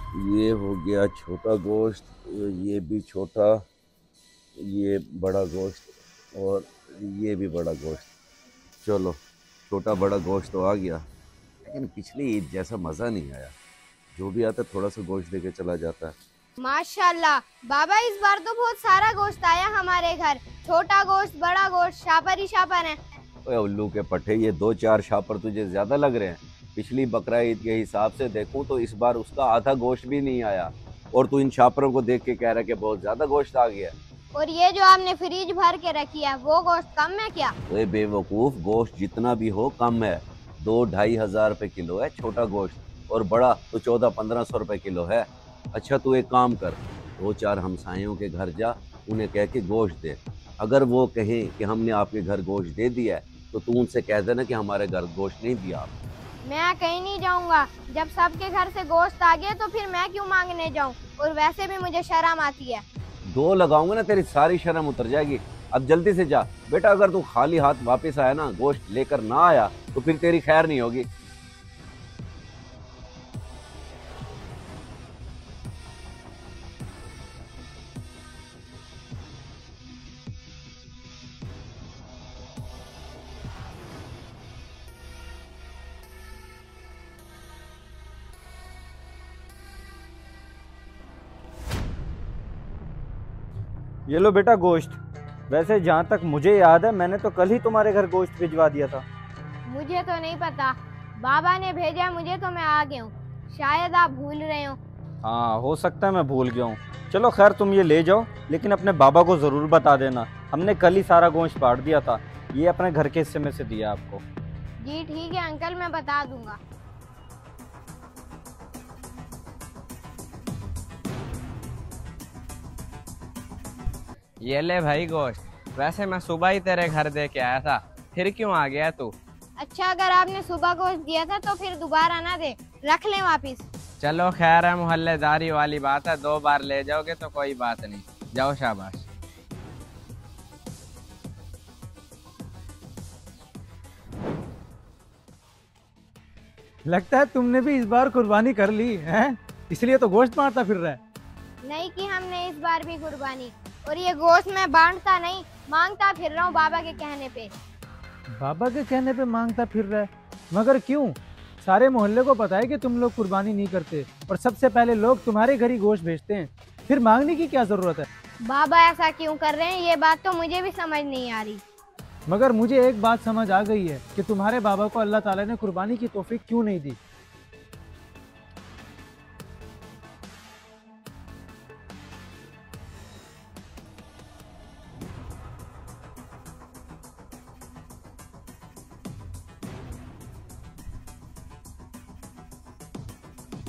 ये हो गया छोटा गोश्त, ये भी छोटा, ये बड़ा गोश्त और ये भी बड़ा गोश्त। चलो, छोटा बड़ा गोश्त तो आ गया, लेकिन पिछली ईद जैसा मज़ा नहीं आया। जो भी आता थोड़ा सा गोश्त देके चला जाता है। माशाल्लाह बाबा, इस बार तो बहुत सारा गोश्त आया हमारे घर। छोटा गोश्त, बड़ा गोश्त, शापर ही शापर है। ओए उल्लू के पट्टे, ये दो चार शापर तुझे ज़्यादा लग रहे हैं? पिछली बकरा ईद के हिसाब से देखूं तो इस बार उसका आधा गोश्त भी नहीं आया, और तू इन शापरों को देख के कह रहा है कि बहुत ज़्यादा गोश्त आ गया। और ये जो आपने फ्रिज भर के रखी है वो गोश्त कम है क्या? ओए बेवकूफ़, गोश्त जितना भी हो कम है। 2-2.5 हज़ार रुपये किलो है छोटा गोश्त, और बड़ा तो 1400-1500 रुपये किलो है। अच्छा तू एक काम कर, दो चार हमसायों के घर जा, उन्हें कह के गोश्त दे। अगर वो कहें कि हमने आपके घर गोश्त दे दिया है, तो तू उनसे कह देना कि हमारे घर गोश्त नहीं दिया आपने। मैं कहीं नहीं जाऊंगा। जब सबके घर से गोश्त आ गया तो फिर मैं क्यों मांगने जाऊं? और वैसे भी मुझे शर्म आती है। दो लगाऊंगा ना, तेरी सारी शर्म उतर जाएगी। अब जल्दी से जा बेटा, अगर तू खाली हाथ वापस आया ना, गोश्त लेकर ना आया, तो फिर तेरी खैर नहीं होगी। ये लो बेटा गोश्त। वैसे जहाँ तक मुझे याद है मैंने तो कल ही तुम्हारे घर गोश्त भिजवा दिया था। मुझे तो नहीं पता, बाबा ने भेजा मुझे तो मैं आ गया हूँ। शायद आप भूल रहे हो। हाँ हो सकता है मैं भूल गया हूँ। चलो खैर तुम ये ले जाओ, लेकिन अपने बाबा को ज़रूर बता देना हमने कल ही सारा गोश्त बांट दिया था। ये अपने घर के हिस्से में से दिया आपको। जी ठीक है अंकल, मैं बता दूंगा। ये ले भाई गोश्त। वैसे मैं सुबह ही तेरे घर दे के आया था, फिर क्यों आ गया तू? अच्छा, अगर आपने सुबह गोश्त दिया था तो फिर दोबारा ना दे, रख लें वापिस। चलो खैर है, मोहल्लेदारी वाली बात है, 2 बार ले जाओगे तो कोई बात नहीं। जाओ शाबाश। लगता है तुमने भी इस बार कुर्बानी कर ली है, इसलिए तो गोश्त मारता फिर रहा है। नहीं की हमने इस बार भी कुर्बानी, और ये गोश्त मैं बांटता नहीं, मांगता फिर रहा हूँ बाबा के कहने पे। बाबा के कहने पे मांगता फिर रहा है, मगर क्यों? सारे मोहल्ले को पता है कि तुम लोग कुर्बानी नहीं करते, और सबसे पहले लोग तुम्हारे घर ही गोश्त भेजते हैं, फिर मांगने की क्या जरूरत है? बाबा ऐसा क्यों कर रहे हैं, ये बात तो मुझे भी समझ नहीं आ रही। मगर मुझे एक बात समझ आ गई है कि तुम्हारे बाबा को अल्लाह ताला ने कुर्बानी की तौफीक क्यों नहीं दी।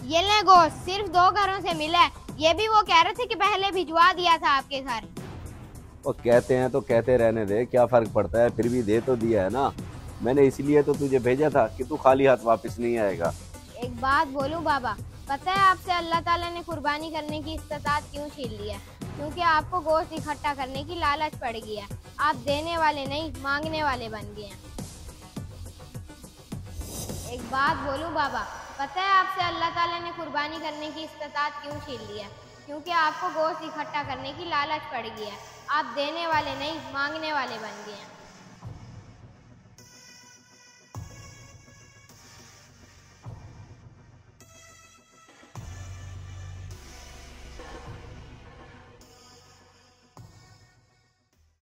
ये ले गोश्त, सिर्फ 2 घरों से मिला है। ये भी वो कह रहे थे कि पहले भिजवा दिया था आपके घर। और कहते हैं तो कहते रहने दे, क्या फर्क पड़ता है, फिर भी दे तो दिया है ना। मैंने इसलिए तो तुझे भेजा था कि तू खाली हाथ वापस नहीं आएगा। एक बात बोलूं बाबा, पता है आपसे अल्लाह ताला ने कुर्बानी करने की इस्तात क्यों छीन ली है? क्योंकि आपको गोश्त इकट्ठा करने की लालच पड़ गई है। आप देने वाले नहीं, मांगने वाले बन गए हैं। एक बात बोलूं बाबा, पता है आपसे अल्लाह ताला ने कुर्बानी करने की इस्तात क्यों छीन ली है? क्योंकि आपको गोश्त इकट्ठा करने की लालच पड़ गई है। आप देने वाले नहीं, मांगने वाले बन गए हैं।